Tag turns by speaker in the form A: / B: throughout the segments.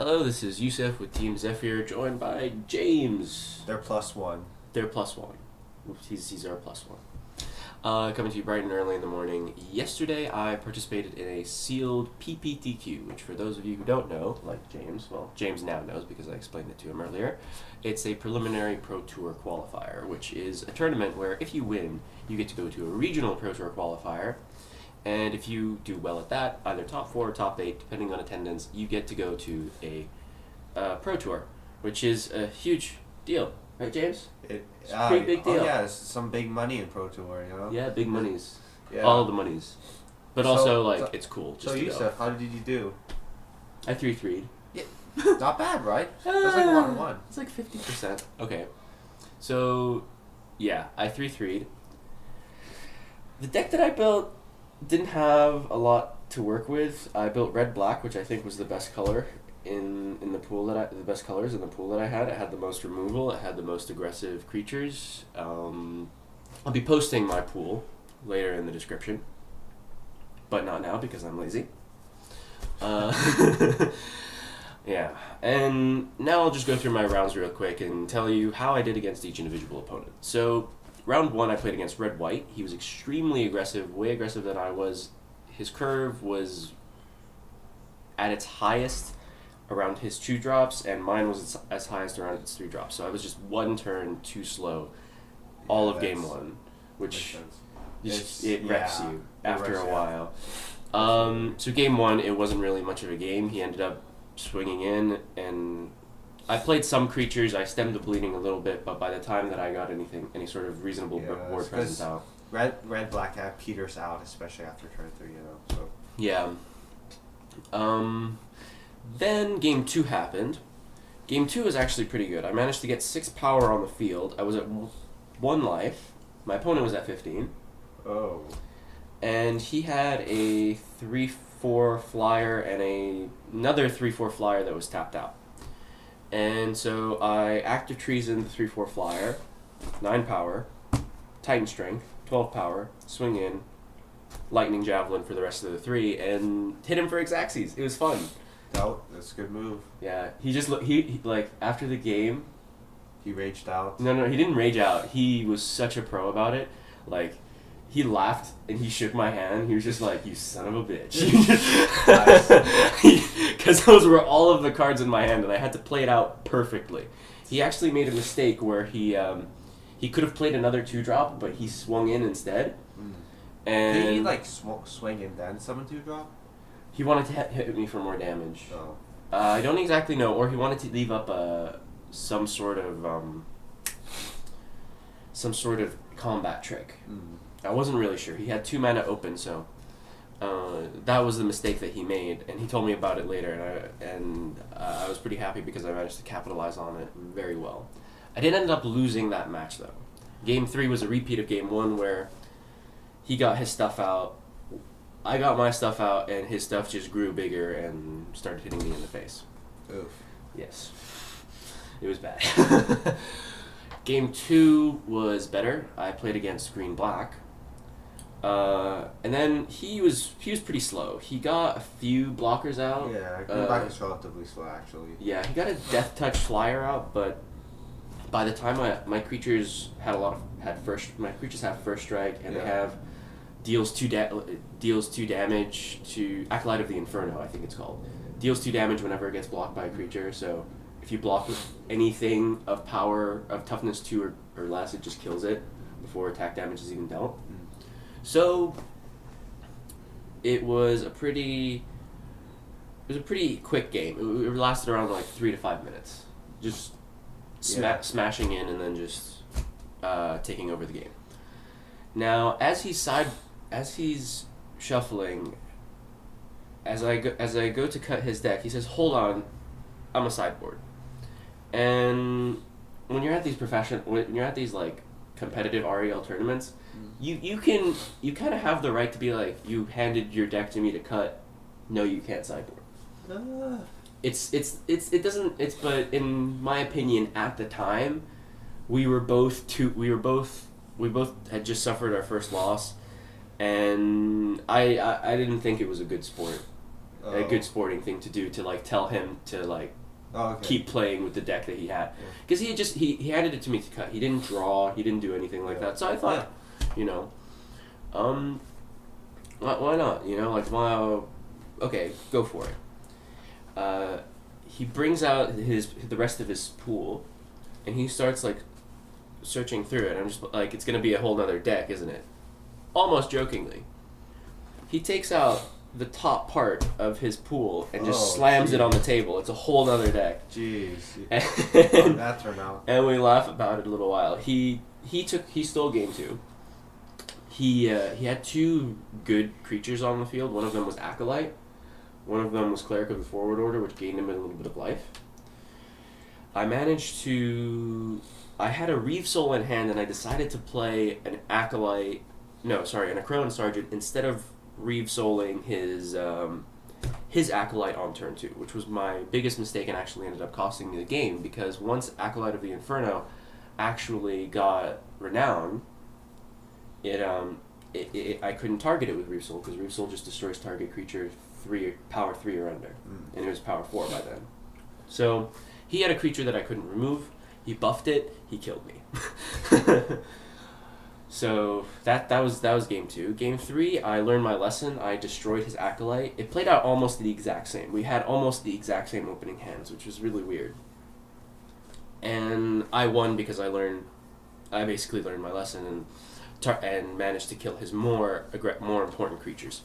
A: Hello, this is Yusuf with Team Zephyr, joined by James.
B: They're +1.
A: They're +1. He's our +1. Coming to you bright and early in the morning. Yesterday, I participated in a sealed PPTQ, which for those of you who don't know, like James, well, James now knows because I explained it to him earlier. It's a preliminary Pro Tour qualifier, which is a tournament where if you win, you get to go to a regional Pro Tour qualifier. And if you do well at that, either top 4 or top 8, depending on attendance, you get to go to a Pro Tour, which is a huge deal. Right, James?
B: It's
A: a pretty big deal.
B: Oh yeah, it's some big money in Pro Tour, you know?
A: Yeah, big monies.
B: Yeah.
A: All the monies. But
B: So-
A: also,
B: so-
A: it's cool. Just
B: So
A: to
B: Yusuf, how did you do?
A: go. I 3-3'd.
B: Not bad, right? That's like 1-1.
A: It's like 50%. Okay. So, yeah, I 3-3'd. The deck that I built didn't have a lot to work with. I built red-black, which I think was the best color in the pool the best colors in the pool that I had. It had the most removal. It had the most aggressive creatures. I'll be posting my pool later in the description, but not now because I'm lazy. Yeah, and now I'll just go through my rounds real quick and tell you how I did against each individual opponent. So, round 1 I played against red-white. He was extremely aggressive, way aggressive than I was. His curve was at its highest around his 2 drops, and mine was as highest around its 3 drops. So I was just one turn too slow all of game 1, which it wrecks you after a while. So game 1, it wasn't really much of a game. He ended up swinging in, and I played some creatures. I stemmed the bleeding a little bit, but by the time that I got any sort of reasonable board presence out,
B: Red black peters out, especially after turn 3, you know. So
A: yeah. Then game 2 happened. Game 2 was actually pretty good. I managed to get 6 power on the field. I was at 1 life. My opponent was at 15.
B: Oh.
A: And he had a 3/4 flyer and another 3/4 flyer that was tapped out. And so I active treason the 3/4 flyer, 9 power, Titan strength, 12 power, swing in, lightning javelin for the rest of the 3, and hit him for Xaxes. It was fun.
B: No, that's a good move.
A: Yeah, he like after the game.
B: He raged out.
A: No, he didn't rage out. He was such a pro about it. Like, he laughed and he shook my hand. He was just like, "You son of a bitch," because those were all of the cards in my hand, and I had to play it out perfectly. He actually made a mistake where he could have played another 2-drop, but he swung in instead. And
B: did he like swing and then summon 2-drop?
A: He wanted to hit me for more damage.
B: Oh.
A: I don't exactly know, or he wanted to leave up some sort of combat trick. I wasn't really sure. He had 2 mana open, so that was the mistake that he made, and he told me about it later, and I was pretty happy because I managed to capitalize on it very well. I did end up losing that match, though. Game 3 was a repeat of Game 1 where he got his stuff out, I got my stuff out, and his stuff just grew bigger and started hitting me in the face.
B: Oof.
A: Yes. It was bad. Game 2 was better. I played against green-black. And then he was pretty slow. He got a few blockers out.
B: Yeah, green-black is relatively slow, actually.
A: Yeah, he got a Death Touch flyer out, but by the time my creatures have first strike, and they have deals 2 damage to Acolyte of the Inferno, I think it's called. Deals 2 damage whenever it gets blocked by a creature, so if you block with anything of power, of toughness 2 or less, it just kills it before attack damage is even dealt. So it was a pretty quick game. It lasted around like 3 to 5 minutes. Just smashing in and then just taking over the game. Now, as he's shuffling, as I go to cut his deck, he says, "Hold on, I'm a sideboard." And when you're at these like competitive REL tournaments, you kind of have the right to be like, "You handed your deck to me to cut. No, you can't sideboard." But in my opinion, at the time, we both had just suffered our first loss, and I didn't think it was a good sport a good sporting thing to do to like tell him to like keep playing with the deck that he had, because he handed it to me to cut. He didn't draw, he didn't do anything like that. So I thought, you know, why not? You know, like okay, go for it. He brings out the rest of his pool, and he starts like searching through it. I'm just like, it's gonna be a whole nother deck, isn't it? Almost jokingly, he takes out the top part of his pool and just slams it on the table. It's a whole nother deck.
B: Jeez.
A: And
B: that turned out.
A: And we laugh about it a little while. He stole game 2. He had 2 good creatures on the field. One of them was Acolyte. One of them was Cleric of the Forward Order, which gained him a little bit of life. I had a Reeve Soul in hand, and I decided to play an Acolyte. No, sorry, an Akroan Sergeant instead of Reeve Souling his Acolyte on turn 2, which was my biggest mistake and actually ended up costing me the game, because once Acolyte of the Inferno actually got Renown, I couldn't target it with Reeve Soul, because Reeve Soul just destroys target creature power 3 or under, and it was power 4 by then. So he had a creature that I couldn't remove. He buffed it. He killed me. So that was game 2. Game 3, I learned my lesson. I destroyed his Acolyte. It played out almost the exact same. We had almost the exact same opening hands, which was really weird. And I won because I basically learned my lesson and managed to kill his more important creatures.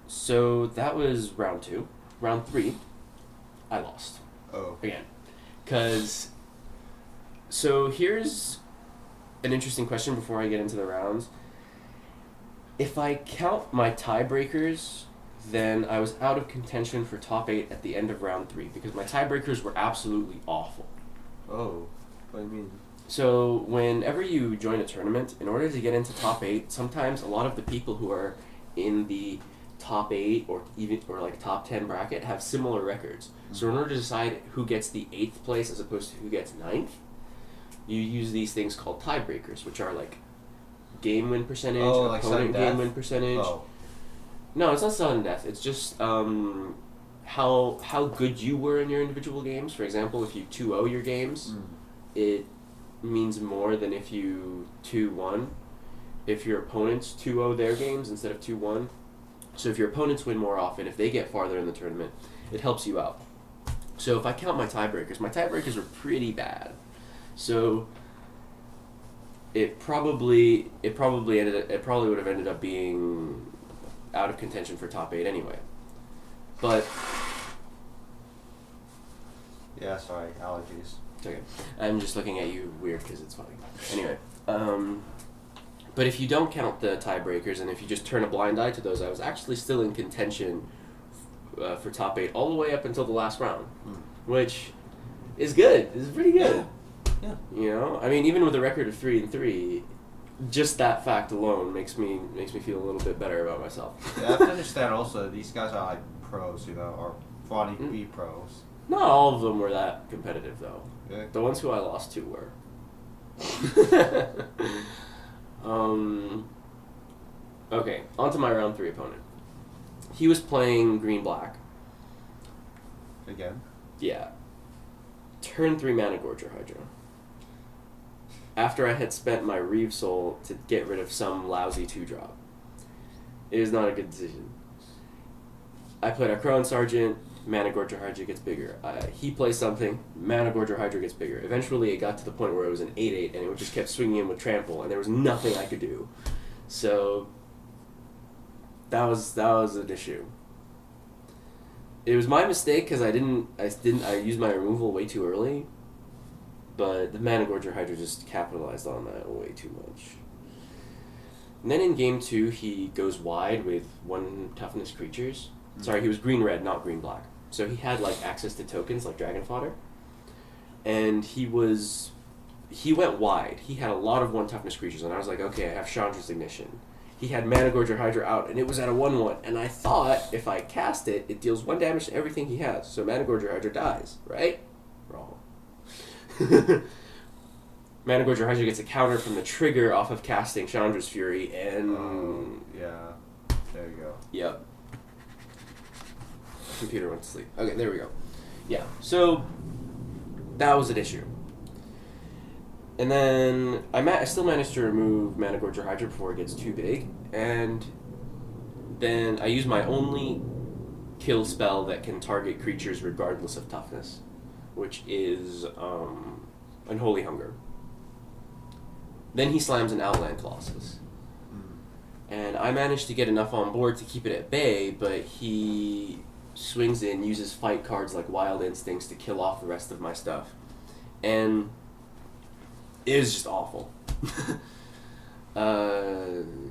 A: So that was round 2. Round 3, I lost. Again. So here's an interesting question before I get into the rounds. If I count my tiebreakers, then I was out of contention for top 8 at the end of round 3, because my tiebreakers were absolutely awful.
B: What do you mean?
A: So whenever you join a tournament, in order to get into top 8, sometimes a lot of the people who are in the top 8 or like top 10 bracket have similar records. Mm-hmm. So in order to decide who gets the 8th place as opposed to who gets 9th, you use these things called tiebreakers, which are like game win percentage, opponent game win percentage. No, it's not sudden death. It's just how good you were in your individual games. For example, if you 2-0 your games, it means more than if you 2-1. If your opponents 2-0 their games instead of 2-1. So if your opponents win more often, if they get farther in the tournament, it helps you out. So if I count my tiebreakers were pretty bad. So it probably would have ended up being out of contention for top 8 anyway. But
B: yeah, sorry, allergies.
A: Okay, I'm just looking at you weird because it's funny. Anyway, but if you don't count the tiebreakers and if you just turn a blind eye to those, I was actually still in contention for top 8 all the way up until the last round, which is good. It's pretty good.
B: Yeah.
A: You know, I mean, even with a record of 3-3, just that fact alone makes me feel a little bit better about myself.
B: Yeah, I have to understand also, these guys are like pros, you know, or 40B pros.
A: Not all of them were that competitive, though.
B: Yeah.
A: The ones who I lost to were. Okay, on to my round 3 opponent. He was playing green-black.
B: Again?
A: Yeah. Turn 3 Mana Gorger Hydra. After I had spent my Reeve Soul to get rid of some lousy 2-drop. It is not a good decision. I played a Akroan Sergeant, Mana Gorger Hydra gets bigger. He plays something, Mana Gorger Hydra gets bigger. Eventually it got to the point where it was an 8/8 and it just kept swinging in with Trample and there was nothing I could do. So that was an issue. It was my mistake because I used my removal way too early, but the Mana Gorger Hydra just capitalized on that way too much. And then in game 2 he goes wide with 1 toughness creatures. Sorry, he was green-red, not green-black. So he had like access to tokens like Dragon Fodder. And he went wide. He had a lot of 1 toughness creatures, and I was like, okay, I have Chandra's Ignition. He had Mana Gorger Hydra out, and it was at a 1/1. And I thought if I cast it, it deals 1 damage to everything he has. So Mana Gorger Hydra dies, right? Wrong. Mana Gorger Hydra gets a counter from the trigger off of casting Chandra's Fury, and
B: yeah, there you go.
A: Yep. computer went to sleep. Okay, there we go. Yeah, so that was an issue. And then I still managed to remove Mana Gorger Hydra before it gets too big, and then I use my only kill spell that can target creatures regardless of toughness, which is Unholy Hunger. Then he slams an Outland Colossus. And I managed to get enough on board to keep it at bay, but he swings in, uses fight cards like Wild Instincts to kill off the rest of my stuff. And it was just awful.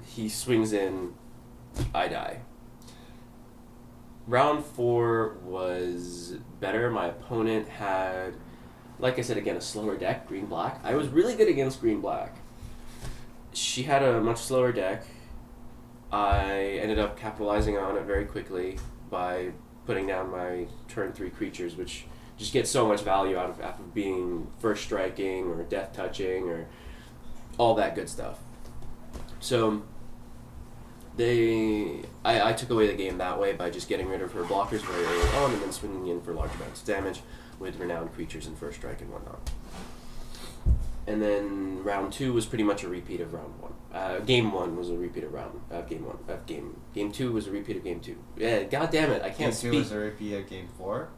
A: He swings in, I die. Round 4 was better. My opponent had, like I said again, a slower deck, green-black. I was really good against green-black. She had a much slower deck. I ended up capitalizing on it very quickly by putting down my turn 3 creatures, which just get so much value out of being first striking or death touching or all that good stuff. So I took away the game that way by just getting rid of her blockers very early on and then swinging in for large amounts of damage with renowned creatures and first strike and whatnot. And then round 2 was pretty much a repeat of round 1. Game 1 was a repeat of game 1. Game 2 was a repeat of game 2. Yeah, god damn it, I can't speak.
B: Game 2 was a repeat of game 4?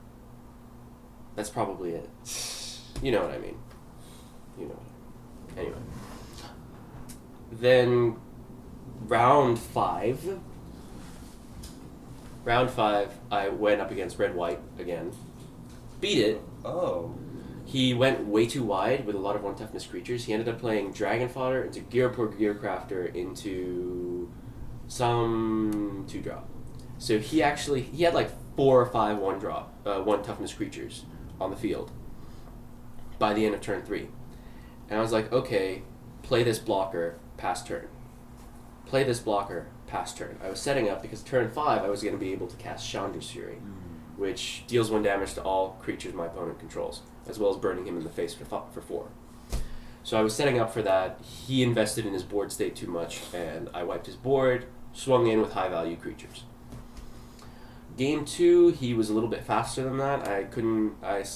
A: That's probably it. You know what I mean. Anyway. Then round 5, I went up against red-white again. Beat it.
B: Oh.
A: He went way too wide with a lot of 1 toughness creatures. He ended up playing Dragon Fodder into Gearport Gearcrafter into some 2-drop. So he had like 4 or 5 1-drop, 1 toughness creatures on the field by the end of turn 3. And I was like, okay, play this blocker, pass turn. Play this blocker, pass turn. I was setting up because turn 5 I was going to be able to cast Chandra's Fury, which deals 1 damage to all creatures my opponent controls, as well as burning him in the face for 4. So I was setting up for that. He invested in his board state too much, and I wiped his board, swung in with high-value creatures. Game 2, he was a little bit faster than that. I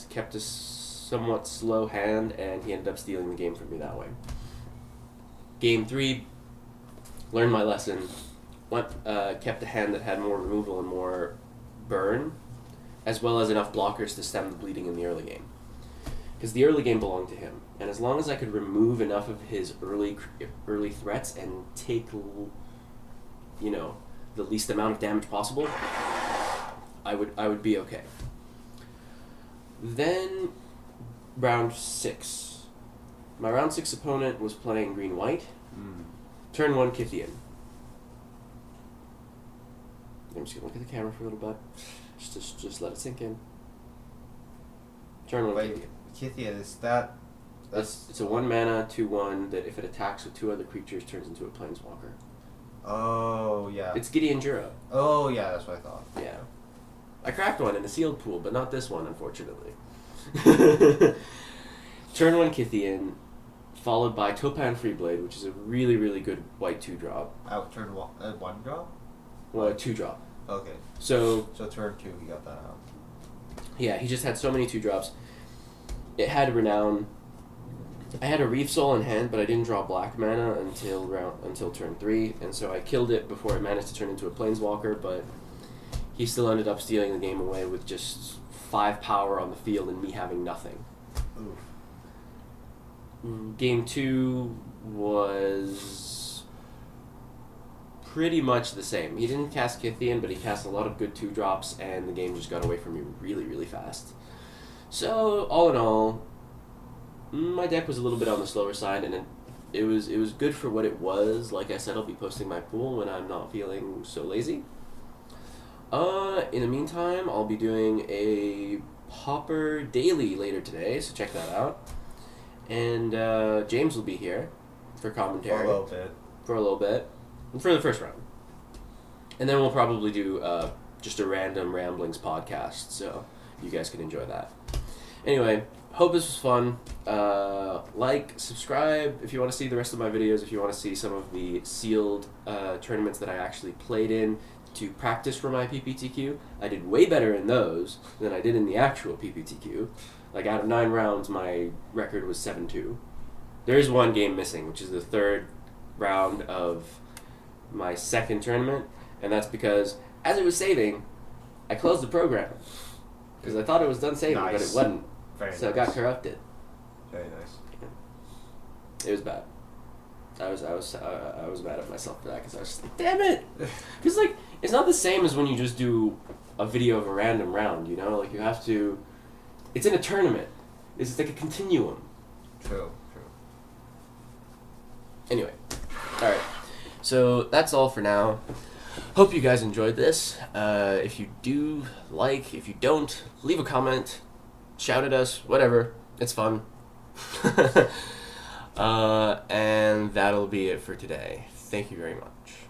A: kept a somewhat slow hand, and he ended up stealing the game from me that way. Game 3, learned my lesson. Kept a hand that had more removal and more burn, as well as enough blockers to stem the bleeding in the early game. Because the early game belonged to him, and as long as I could remove enough of his early threats and take, the least amount of damage possible, I would be okay. Then round 6. My round 6 opponent was playing green-white. Turn 1 Kythian. I'm just gonna look at the camera for a little bit. Just let it sink in. Turn 1 Kythian.
B: Kythian, is that...
A: It's a 1 mana 2/1 that if it attacks with 2 other creatures turns into a planeswalker.
B: Oh, yeah.
A: It's Gideon Jura.
B: Oh, yeah, that's what I thought.
A: Yeah. I cracked one in the sealed pool, but not this one, unfortunately. Turn 1 Kythian, followed by Topan Freeblade, which is a really, really good white 2-drop.
B: Out turn 1 drop?
A: Well, a 2-drop.
B: Okay.
A: So
B: turn 2, he got that out.
A: Yeah, he just had so many 2-drops. It had Renown. I had a Reef Soul in hand, but I didn't draw black mana until turn 3, and so I killed it before it managed to turn into a Planeswalker, but he still ended up stealing the game away with just 5 power on the field and me having nothing.
B: Oof.
A: Game 2 was pretty much the same. He didn't cast Kythian, but he cast a lot of good 2-drops, and the game just got away from me really, really fast. So, all in all, my deck was a little bit on the slower side, and it was good for what it was. Like I said, I'll be posting my pool when I'm not feeling so lazy. In the meantime, I'll be doing a Pauper Daily later today, so check that out. And James will be here for commentary. For a little bit. For the first round. And then we'll probably do just a random ramblings podcast, so you guys can enjoy that. Anyway, hope this was fun. Subscribe if you want to see the rest of my videos, if you want to see some of the sealed tournaments that I actually played in. to practice for my PPTQ. I did way better in those than I did in the actual PPTQ. Like, out of 9 rounds, my record was 7-2. There is one game missing, which is the 3rd round of my 2nd tournament, and that's because, as it was saving, I closed the program. Because I thought it was done saving, but it wasn't. So it got corrupted.
B: Very nice.
A: It was bad. I was mad at myself for that because I was just like, damn it! Because like it's not the same as when you just do a video of a random round, you know? Like you have to. It's in a tournament. It's like a continuum.
B: True.
A: Anyway, all right. So that's all for now. Hope you guys enjoyed this. If you do, if you don't, leave a comment, shout at us, whatever. It's fun. And that'll be it for today. Thank you very much.